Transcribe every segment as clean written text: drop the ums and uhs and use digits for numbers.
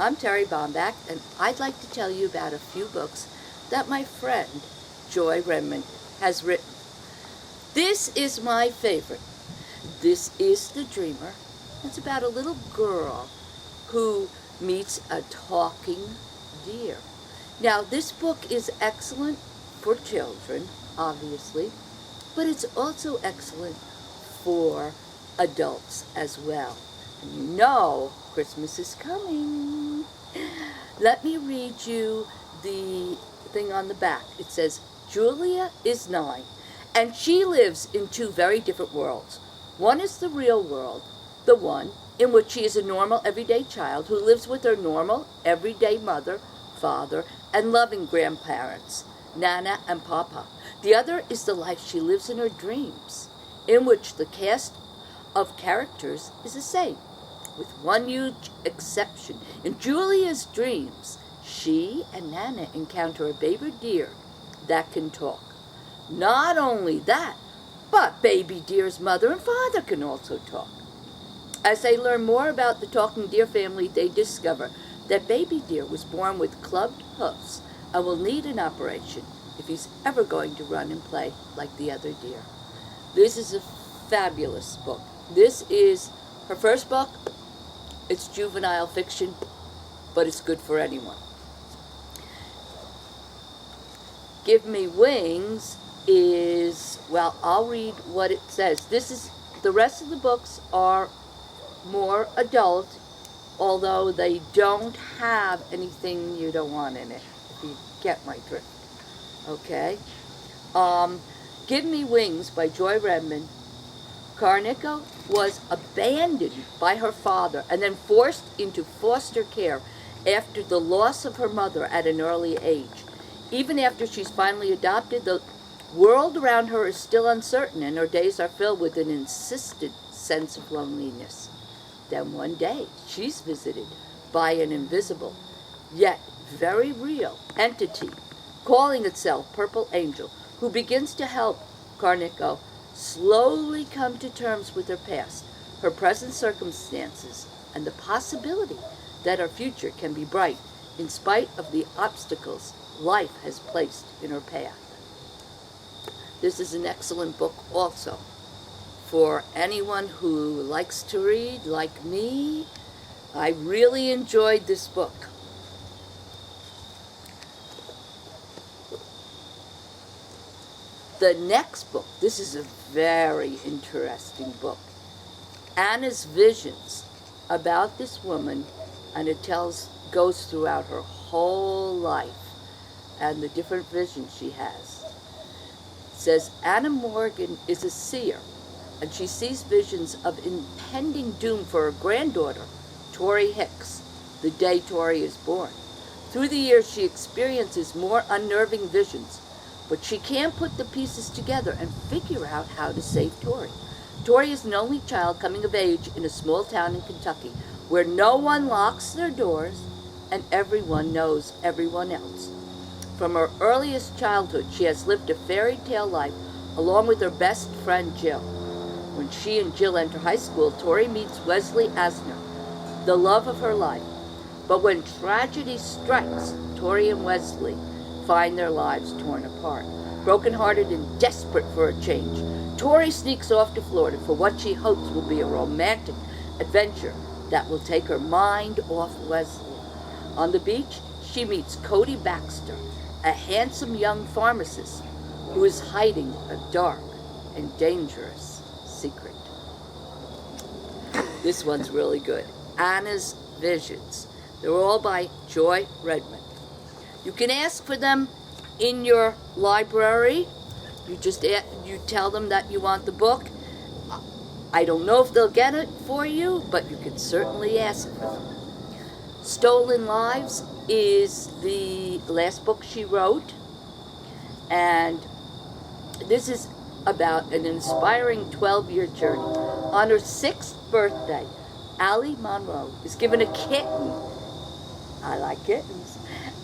I'm Terri Baumbach, and I'd like to tell you about a few books that my friend, Joy Redmonds, has written. This is my favorite. This is The Dreamer. It's about a little girl who meets a talking deer. Now, this book is excellent for children, obviously, but it's also excellent for adults as well. And you know Christmas is coming. Let me read you the thing on the back. It says, Julia is 9, and she lives in 2 very different worlds. One is the real world, the one in which she is a normal, everyday child who lives with her normal, everyday mother, father, and loving grandparents, Nana and Papa. The other is the life she lives in her dreams, in which the cast of characters is the same, with one huge exception. In Julia's dreams, she and Nana encounter a baby deer that can talk. Not only that, but baby deer's mother and father can also talk. As they learn more about the talking deer family, they discover that baby deer was born with clubbed hoofs and will need an operation if he's ever going to run and play like the other deer. This is a fabulous book. This is her first book. It's juvenile fiction, but it's good for anyone. Give Me Wings is, well, I'll read what it says. The rest of the books are more adult, although they don't have anything you don't want in it, if you get my drift. Okay? Give Me Wings by Joy Redmonds. Karnika was abandoned by her father and then forced into foster care after the loss of her mother at an early age. Even after she's finally adopted, the world around her is still uncertain, and her days are filled with an insistent sense of loneliness. Then one day, she's visited by an invisible, yet very real entity, calling itself Purple Angel, who begins to help Karnika slowly come to terms with her past, her present circumstances, and the possibility that her future can be bright in spite of the obstacles life has placed in her path. This is an excellent book also for anyone who likes to read, like me. I really enjoyed this book. The next book, this is a very interesting book. Anna's visions about this woman, and it goes throughout her whole life and the different visions she has. It says, Anna Morgan is a seer, and she sees visions of impending doom for her granddaughter, Tori Hicks, the day Tori is born. Through the years, she experiences more unnerving visions, but she can't put the pieces together and figure out how to save Tori. Tori is an only child coming of age in a small town in Kentucky where no one locks their doors and everyone knows everyone else. From her earliest childhood, she has lived a fairy tale life along with her best friend Jill. When she and Jill enter high school, Tori meets Wesley Asner, the love of her life. But when tragedy strikes, Tori and Wesley find their lives torn apart. Brokenhearted and desperate for a change, Tori sneaks off to Florida for what she hopes will be a romantic adventure that will take her mind off Wesley. On the beach, she meets Cody Baxter, a handsome young pharmacist who is hiding a dark and dangerous secret. This one's really good. Anna's Visions. They're all by Joy Redmonds. You can ask for them in your library. You tell them that you want the book. I don't know if they'll get it for you, but you can certainly ask for them. Stolen Lives is the last book she wrote, and this is about an inspiring 12-year journey. On her 6th birthday, Allie Monroe is given a kitten. I like kittens.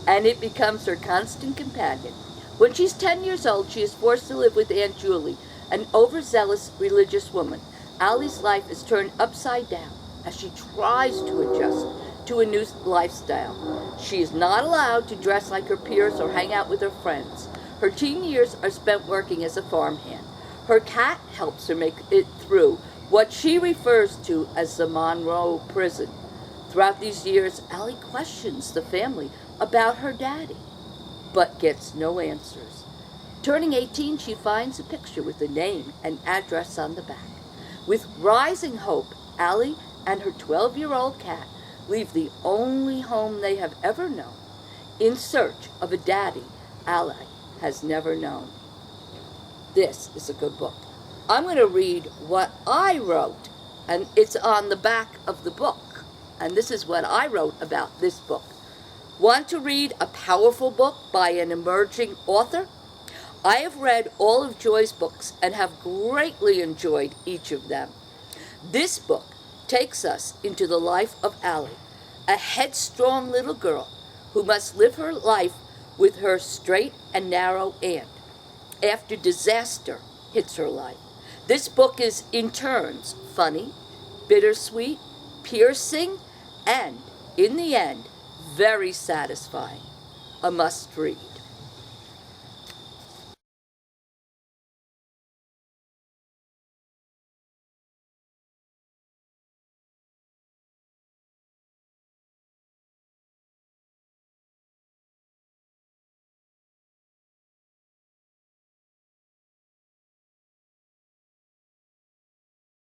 And it becomes her constant companion. When she's 10 years old, she is forced to live with Aunt Julie, an overzealous religious woman. Allie's life is turned upside down as she tries to adjust to a new lifestyle. She is not allowed to dress like her peers or hang out with her friends. Her teen years are spent working as a farmhand. Her cat helps her make it through what she refers to as the Monroe prison. Throughout these years, Allie questions the family about her daddy, but gets no answers. Turning 18, she finds a picture with a name and address on the back. With rising hope, Allie and her 12-year-old cat leave the only home they have ever known in search of a daddy Allie has never known. This is a good book. I'm going to read what I wrote, and it's on the back of the book. And this is what I wrote about this book. Want to read a powerful book by an emerging author? I have read all of Joy's books and have greatly enjoyed each of them. This book takes us into the life of Allie, a headstrong little girl who must live her life with her straight and narrow aunt after disaster hits her life. This book is in turns funny, bittersweet, piercing, and, in the end, very satisfying. A must read.